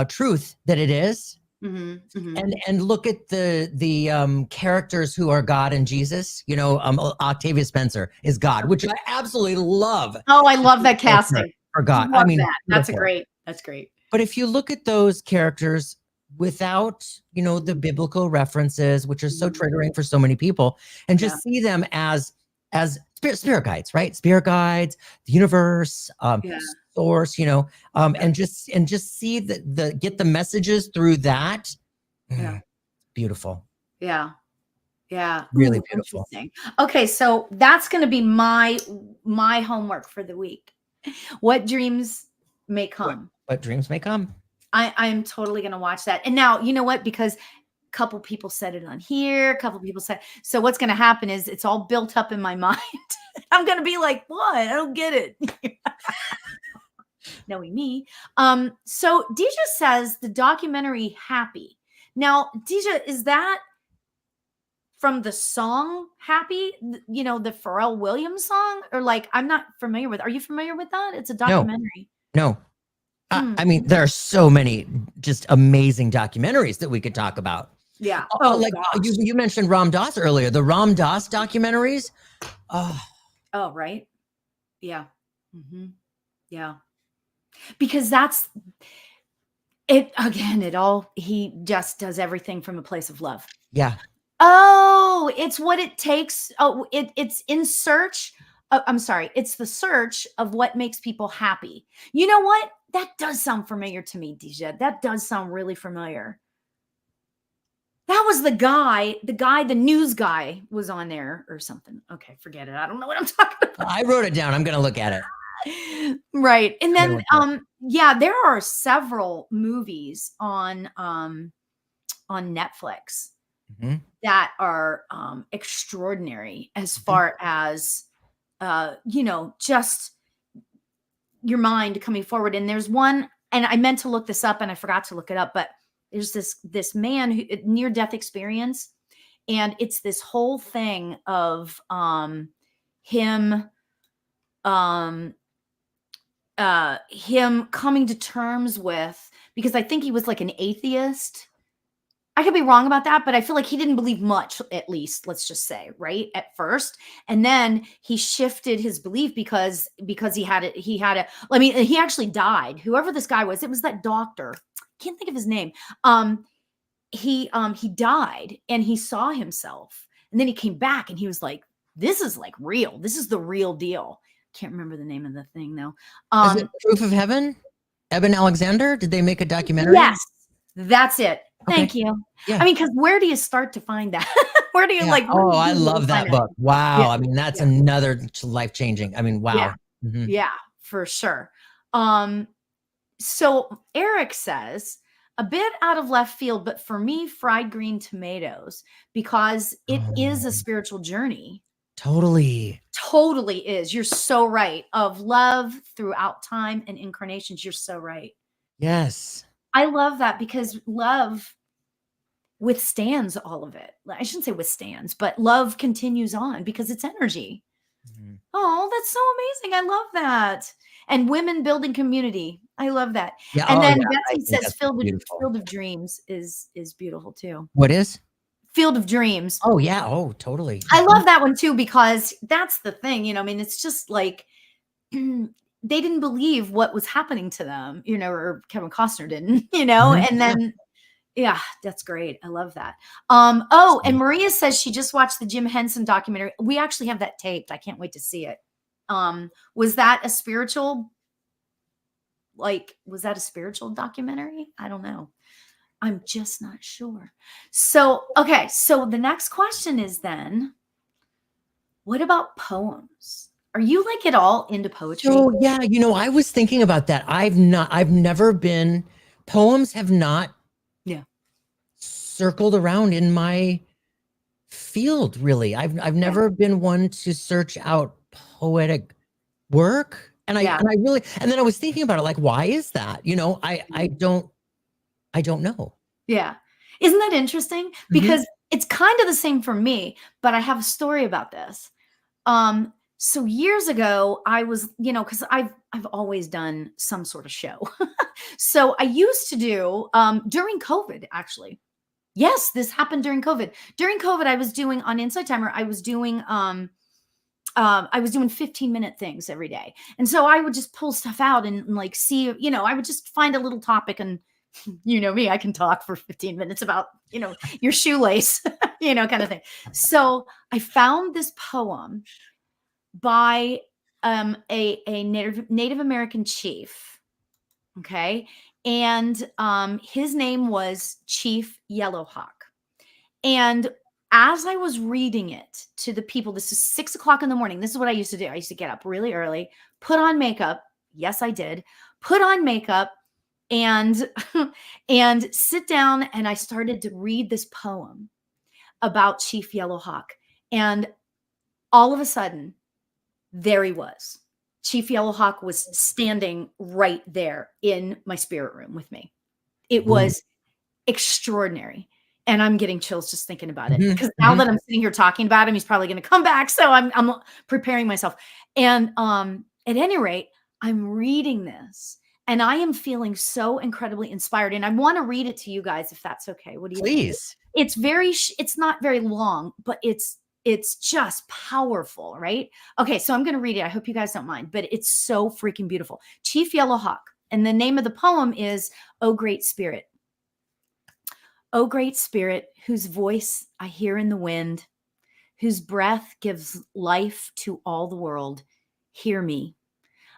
truth that it is, and look at the characters who are God and Jesus, you know, Octavia Spencer is God, which I absolutely love. Oh, I love that casting for God. Love I mean, that's great. But if you look at those characters without, you know, the biblical references, which are so triggering for so many people, and just see them as spirit guides, right? Spirit guides, the universe, source, you know, and just see get the messages through that. Beautiful. Yeah. Really beautiful. Okay, so that's going to be my homework for the week. What Dreams May Come. What Dreams May Come. I'm totally going to watch that. And now, you know what? Because a couple people said it on here, a couple people said, so what's going to happen is it's all built up in my mind. I'm going to be like, what? I don't get it. Knowing me. So Deja says the documentary Happy. Now, Deja, is that from the song Happy? You know, the Pharrell Williams song? Or like, I'm not familiar with. Are you familiar with that? It's a documentary. No. I mean, there are so many just amazing documentaries that we could talk about. Yeah. You mentioned Ram Dass earlier. The Ram Dass documentaries. Oh, right. Yeah. Yeah. Because that's it. Again, he just does everything from a place of love. Yeah. Oh, it's what it takes. Oh, it's in search. I'm sorry. It's the search of what makes people happy. You know what? That does sound familiar to me, Deja. That does sound really familiar. That was the news guy was on there or something. Okay, forget it. I don't know what I'm talking about. I wrote it down. I'm going to look at it. Right. And then, there are several movies on Netflix that are extraordinary as far as, you know, just your mind coming forward. And there's one, and I meant to look this up and I forgot to look it up, but there's this man who near-death experience. And it's this whole thing of him coming to terms with, because I think he was like an atheist. I could be wrong about that, but I feel like he didn't believe much, at least, let's just say, right, at first. And then he shifted his belief because he actually died. Whoever this guy was, it was that doctor. Can't think of his name. He died and he saw himself. And then he came back and he was like, this is like real. This is the real deal. Can't remember the name of the thing though. Is it Proof of Heaven? Eben Alexander? Did they make a documentary? Yes, that's it. Thank you. Yeah. I mean, because where do you start to find that? Where do you Yeah. like? Oh, I love that book. Yeah, Wow. I mean, that's yeah, another life-changing. I mean, yeah, wow. Mhm. yeah, for sure. Um, so Eric says, a bit out of left field, but for me, fried green tomatoes, because it is a Oh, spiritual journey. totally. Totally is. You're so right. Of love throughout time and incarnations. You're so right. Yes. I love that because love withstands all of it. I shouldn't say withstands, but love continues on because it's energy. Mhm. Oh, that's so amazing. I love that. And women building community. I love that. Yeah. And Oh, then yeah. I Betsy think says that's beautiful. Field of Dreams is beautiful too. What is? Field of Dreams. Oh, yeah. Oh, totally. I Mhm. love that one too because that's the thing, I mean, it's just like they didn't believe what was happening to them, or Kevin Costner didn't, Mhm. and Yeah. then yeah, that's great. I love that. Oh, and Maria says she just watched the Jim Henson documentary. We actually have that taped. I can't wait to see it. Was that a spiritual, was that a spiritual documentary? I don't know. I'm just not sure. So, okay. So the next question is then, what about poems? Are you like at all into poetry? So, yeah, I was thinking about that. I've never been, poems have not Yeah. circled around in my field, really. I've Yeah. never been one to search out poetic work. And I Yeah. and I really, and then I was thinking about it, like, why is that? I don't know. Yeah. Isn't that interesting? Mhm. Because it's kind of the same for me, but I have a story about this. So years ago, I was, because I've always done some sort of show. So I used to do during COVID, actually. Yes, this happened during COVID. During COVID, I was doing on Inside Timer, I was doing 15-minute things every day. And so I would just pull stuff out and like see, I would just find a little topic and you know me, I can talk for 15 minutes about, your shoelace, kind of thing. So I found this poem by a Native American chief. Okay. And his name was Chief Yellowhawk. And as I was reading it to the people, this is 6 o'clock in the morning. This is what I used to do. I used to get up really early, put on makeup. Yes, I did. Put on makeup and and sit down and I started to read this poem about Chief Yellowhawk. And all of a sudden, there he was. Chief Yellowhawk was standing right there in my spirit room with me. It Ooh. was extraordinary. And I'm getting chills just thinking about it Mhm, because now mhm. that I'm sitting here talking about him, he's probably going to come back. So I'm preparing myself. And at any rate, I'm reading this and I am feeling so incredibly inspired. And I want to read it to you guys if that's okay. What do you think? Please. It's it's not very long, but it's just powerful, right? Okay, so I'm going to read it. I hope you guys don't mind, but it's so freaking beautiful. Chief Yellowhawk. And the name of the poem is "Oh Great Spirit." O great spirit, whose voice I hear in the wind, whose breath gives life to all the world, hear me.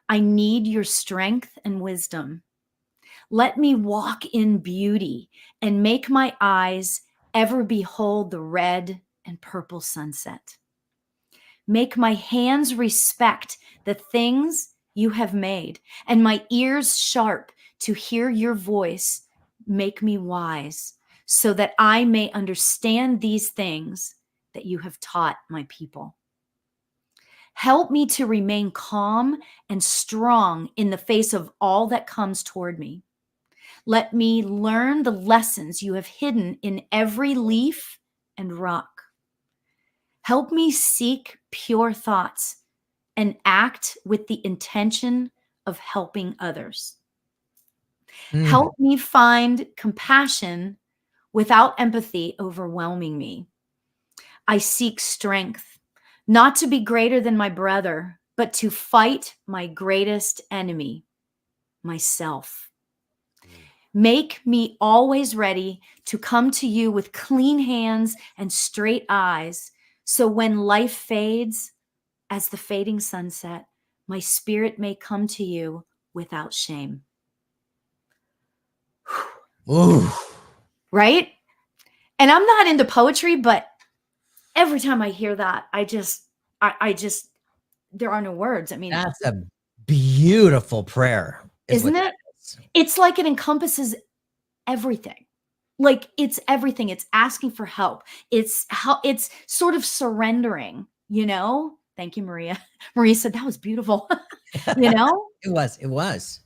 I need your strength and wisdom. Let me walk in beauty and make my eyes ever behold the red and purple sunset. Make my hands respect the things you have made, and my ears sharp to hear your voice. Make me wise so that I may understand these things that you have taught my people. Help me to remain calm and strong in the face of all that comes toward me. Let me learn the lessons you have hidden in every leaf and rock. Help me seek pure thoughts and act with the intention of helping others. Mm. Help me find compassion without empathy overwhelming me. I seek strength, not to be greater than my brother, but to fight my greatest enemy, myself. Make me always ready to come to you with clean hands and straight eyes. So when life fades, as the fading sunset, my spirit may come to you without shame. Ooh. right? And I'm not into poetry, but every time I hear that, I just, there are no words. I mean, That's a beautiful prayer, is what isn't that it? is. It's like it encompasses everything. Like it's everything. It's asking for help. It's how it's sort of surrendering, you know? Thank you, Maria. Maria said that was beautiful. You know? It was. It was.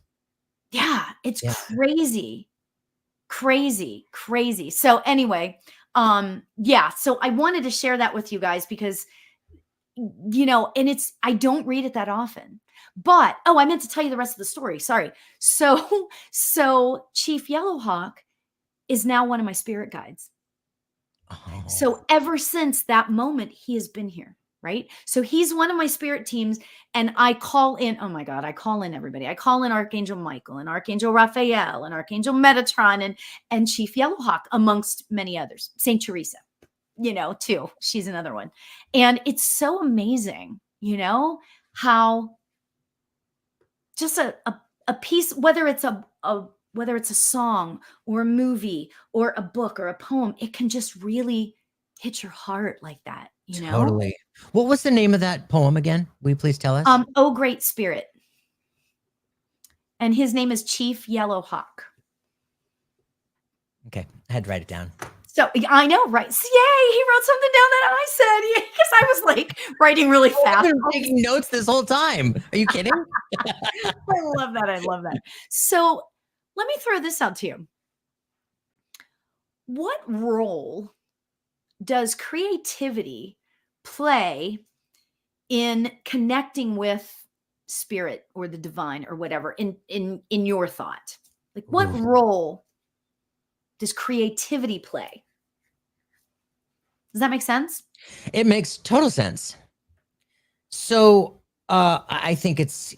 Yeah, it's Yeah. crazy. Crazy, crazy. So anyway, yeah, so I wanted to share that with you guys because you know, and it's I don't read it that often. But oh, I meant to tell you the rest of the story. Sorry. So so Chief Yellowhawk is now one of my spirit guides. Oh, So ever since that moment, he has been here, right? So he's one of my spirit teams, and I call in, oh my God, I call in everybody. I call in Archangel Michael and Archangel Raphael and Archangel Metatron and Chief Yellowhawk, amongst many others. Saint Teresa, you know, too. She's another one. And it's so amazing, you know, how just a piece, whether it's whether it's a song or a movie or a book or a poem, it can just really hit your heart like that, you know? totally. What was the name of that poem again? Will you please tell us? Oh Great Spirit. And his name is Chief Yellowhawk. Okay, I had to write it down. So I know, right? So, yay, he wrote something down that I said because I was like writing really I've fast. been taking notes this whole time. Are you kidding? I love that. I love that. So let me throw this out to you. What role does creativity play in connecting with spirit or the divine or whatever in your thought? Like what Ooh. role does creativity play? Does that make sense? It makes total sense. So I think it's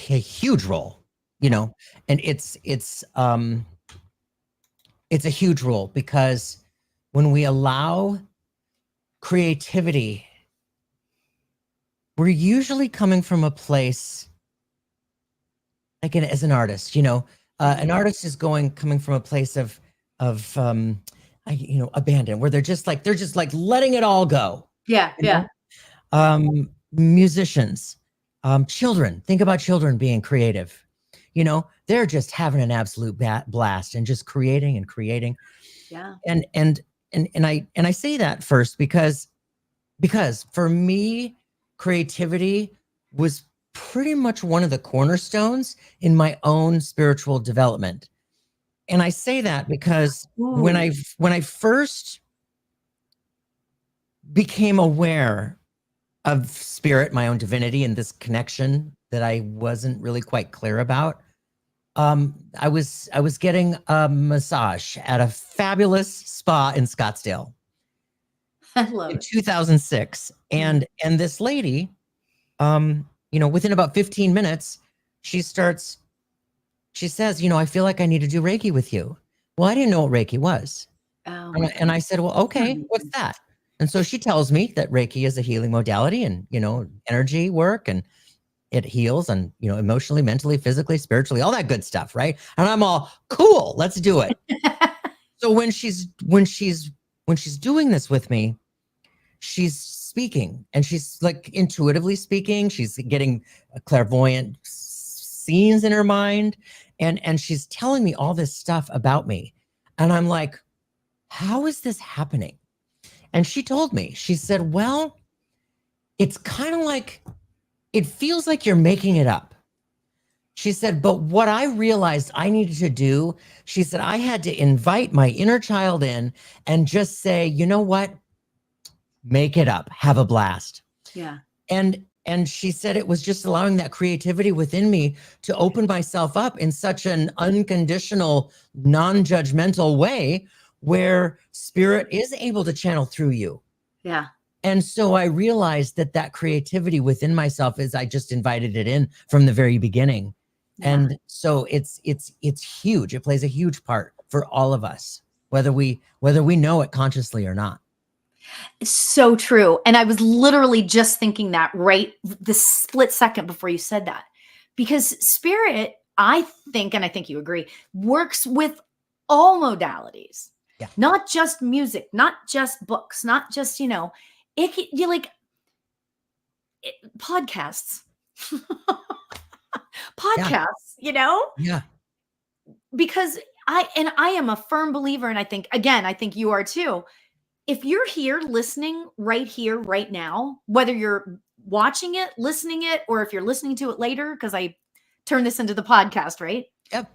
a huge role, you know, and it's a huge role because when we allow creativity, we're usually coming from a place like as an artist, you know, an artist is coming from a place of you know, abandon, where they're just like letting it all go. Yeah, You know? Musicians, children, think about children being creative, you know, they're just having an absolute blast and just creating and creating. Yeah. And I say that first because for me, creativity was pretty much one of the cornerstones in my own spiritual development. And I say that because when I first became aware of spirit, my own divinity, and this connection that I wasn't really quite clear about, I was getting a massage at a fabulous spa in Scottsdale. I love in it. 2006, and this lady, you know, within about 15 minutes, she says, you know, I feel like I need to do Reiki with you. Well, I didn't know what Reiki was. Oh, And I said, well, okay, what's that? And so she tells me that Reiki is a healing modality and, you know, energy work, and it heals and, you know, emotionally, mentally, physically, spiritually, all that good stuff. Right. And I'm all cool. Let's do it. So when she's doing this with me, she's speaking and she's like intuitively speaking. She's getting clairvoyant scenes in her mind. And she's telling me all this stuff about me. And I'm like, how is this happening? And she told me, she said, well, it's kind of like, it feels like you're making it up. She said, but what I realized I needed to do, she said, I had to invite my inner child in and just say, you know what? Make it up, have a blast. Yeah. And she said it was just allowing that creativity within me to open myself up in such an unconditional, non-judgmental way where spirit is able to channel through you. Yeah. And so I realized that creativity within myself is I just invited it in from the very beginning. Yeah. And so it's huge. It plays a huge part for all of us, whether we know it consciously or not. It's so true. And I was literally just thinking that right the split second before you said that. Because spirit, I think, and I think you agree, works with all modalities. Yeah. Not just music, not just books, not just, you like podcasts. Podcasts, Yeah. because I am a firm believer, and I think you are too. If you're here right now, whether you're watching it, listening it, or if you're listening to it later, because I turn this into the podcast, right? Yep.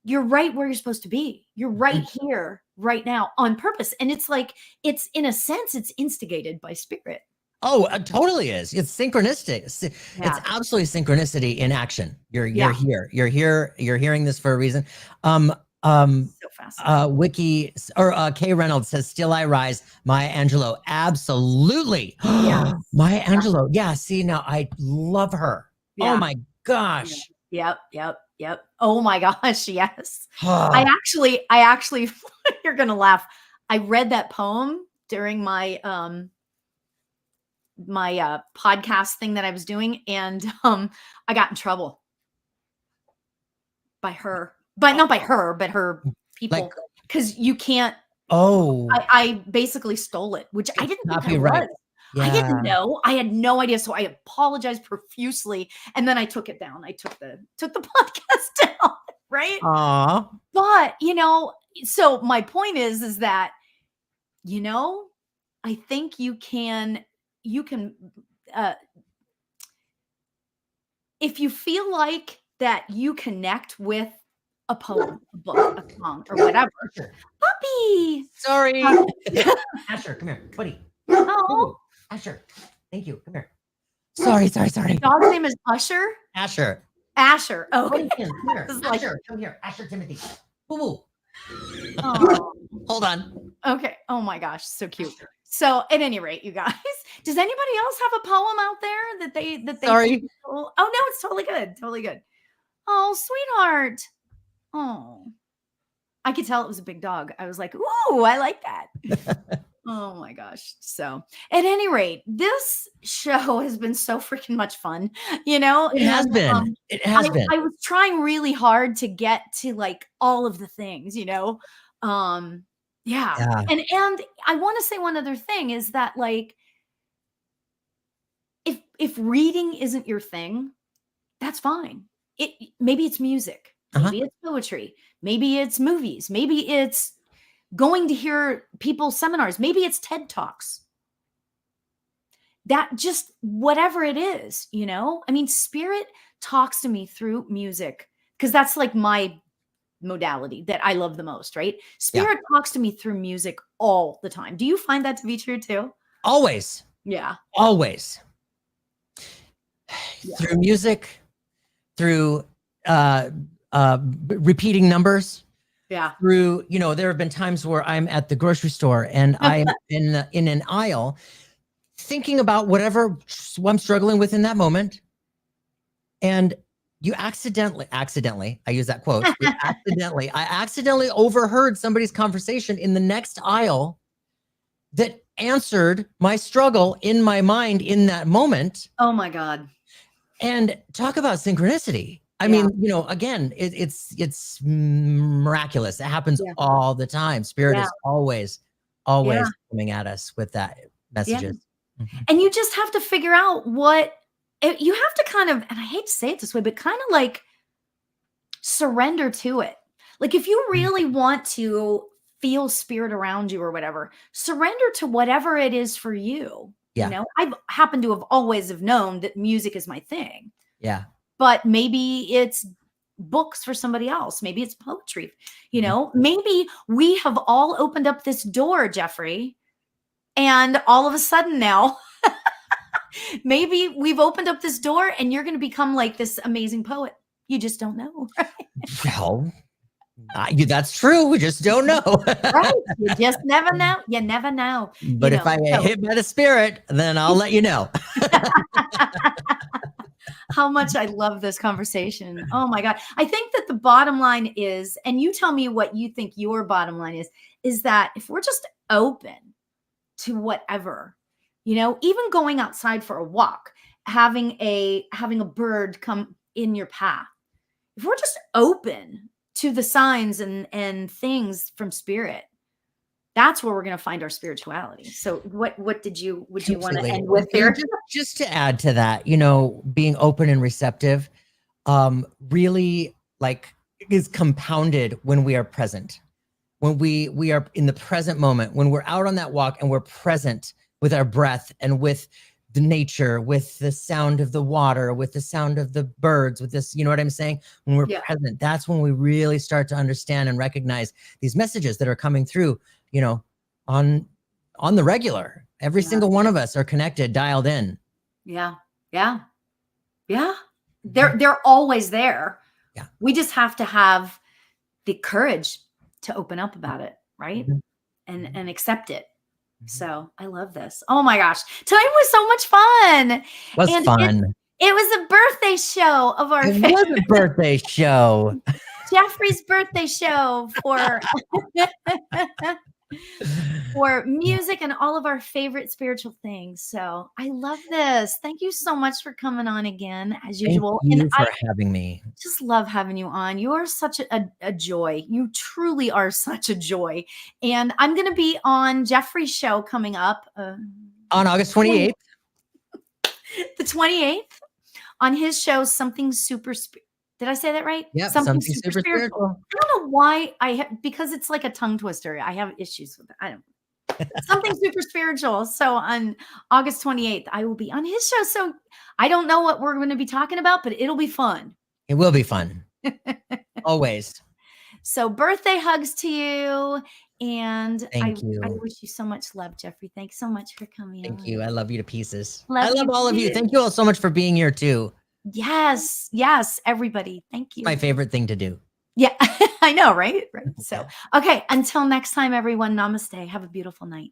You're right where you're supposed to be. You're right here, right now, on purpose. And it's like, it's in a sense, it's instigated by spirit. Oh, it totally is. It's synchronistic. It's absolutely synchronicity in action. You're here. You're here. You're hearing this for a reason. So fascinating. Wiki or Kay Reynolds says, "Still I rise." Maya Angelou, absolutely. Yeah. Maya Angelou. Yeah. See, now I love her. Yeah. Oh my gosh. Yep. Oh my gosh. Yes. I actually, you're going to laugh. I read that poem during my, podcast thing that I was doing, and I got in trouble by her, but not by her, but her people, because you can't. I basically stole it, which I didn't think I was. Yeah. I didn't know. I had no idea, so I apologized profusely, and then I took it down. I took the podcast down, right? Aww. But so my point is that I think you can if you feel like that you connect with a poem, a book, a song, or whatever. Puppy! Sorry. Asher, come here, buddy. Oh. Asher, thank you. Come here. Sorry. The dog's name is Usher? Asher. Oh, come here. Asher, come here. Asher Timothy. Boo-boo. Oh. Hold on. Okay. Oh my gosh, so cute. So at any rate, you guys, does anybody else have a poem out there that they Sorry. Oh no, it's totally good. Oh, sweetheart. Oh, I could tell it was a big dog. I was like, ooh, I like that. Oh my gosh. So at any rate, this show has been so freaking much fun, It has been. It has been. I was trying really hard to get to like all of the things, Yeah. And I want to say one other thing is that like, if reading isn't your thing, that's fine. Maybe it's music, maybe it's poetry, maybe it's movies, maybe it's going to hear people's seminars, maybe it's TED Talks. That just whatever it is, I mean, spirit talks to me through music because that's like my modality that I love the most, right? Spirit talks to me through music all the time. Do you find that to be true too? Always. Yeah. Always. Yeah. Through music, through repeating numbers. Yeah. Through, there have been times where I'm at the grocery store and I'm in an aisle thinking about whatever I'm struggling with in that moment. And you accidentally, I use that quote, I accidentally overheard somebody's conversation in the next aisle that answered my struggle in my mind in that moment. Oh my God. And talk about synchronicity. I mean, again, it's miraculous. It happens all the time. Spirit is always coming at us with that messages. Yeah. And you just have to figure out you have to kind of, and I hate to say it this way, but kind of like surrender to it. Like if you really want to feel spirit around you or whatever, surrender to whatever it is for you. Yeah. I happen to have always have known that music is my thing. Yeah. But maybe it's books for somebody else. Maybe it's poetry. Maybe we have all opened up this door, Jeffrey, and all of a sudden now, maybe we've opened up this door and you're going to become like this amazing poet. You just don't know. Well, that's true. We just don't know. Right. You just never know. You never know. But if I get hit by the spirit, then I'll let you know. How much I love this conversation. Oh my God. I think that the bottom line is, and you tell me what you think your bottom line is that if we're just open to whatever, even going outside for a walk, having a bird come in your path, if we're just open to the signs and things from spirit, That's where we're going to find our spirituality. So would you want to Completely. end with And there? just to add to that, being open and receptive, really like is compounded when we are present. When we are in the present moment, when we're out on that walk and we're present with our breath and with the nature, with the sound of the water, with the sound of the birds, with this, you know what I'm saying? When we're present, that's when we really start to understand and recognize these messages that are coming through, on the regular. Every single one of us are connected, dialed in. Yeah. Yeah. Yeah. They're always there. Yeah. We just have to have the courage to open up about it, right? And accept it. So I love this. Oh my gosh. Tonight was so much fun. It was fun. It was a birthday show of our It was a birthday show. Jeffrey's birthday show for music and all of our favorite spiritual things. So I love this. Thank you so much for coming on again, as usual. Thank you for having me. Just love having you on. You are such a joy. You truly are such a joy. And I'm going to be on Jeffrey's show coming up on August 28th. The 28th on his show, Something Super Did I say that right? Yeah, something super spiritual. I don't know why because it's like a tongue twister. I have issues with it. I don't Something super spiritual. So on August 28th, I will be on his show. So I don't know what we're going to be talking about, but it'll be fun. It will be fun. Always. So birthday hugs to you. And Thank you. I wish you so much love, Jeffrey. Thanks so much for coming. Thank you. I love you to pieces. I love all of you. Thank you all so much for being here too. Yes. Yes. Everybody. Thank you. My favorite thing to do. Yeah, I know, right? So, okay. Until next time, everyone. Namaste. Have a beautiful night.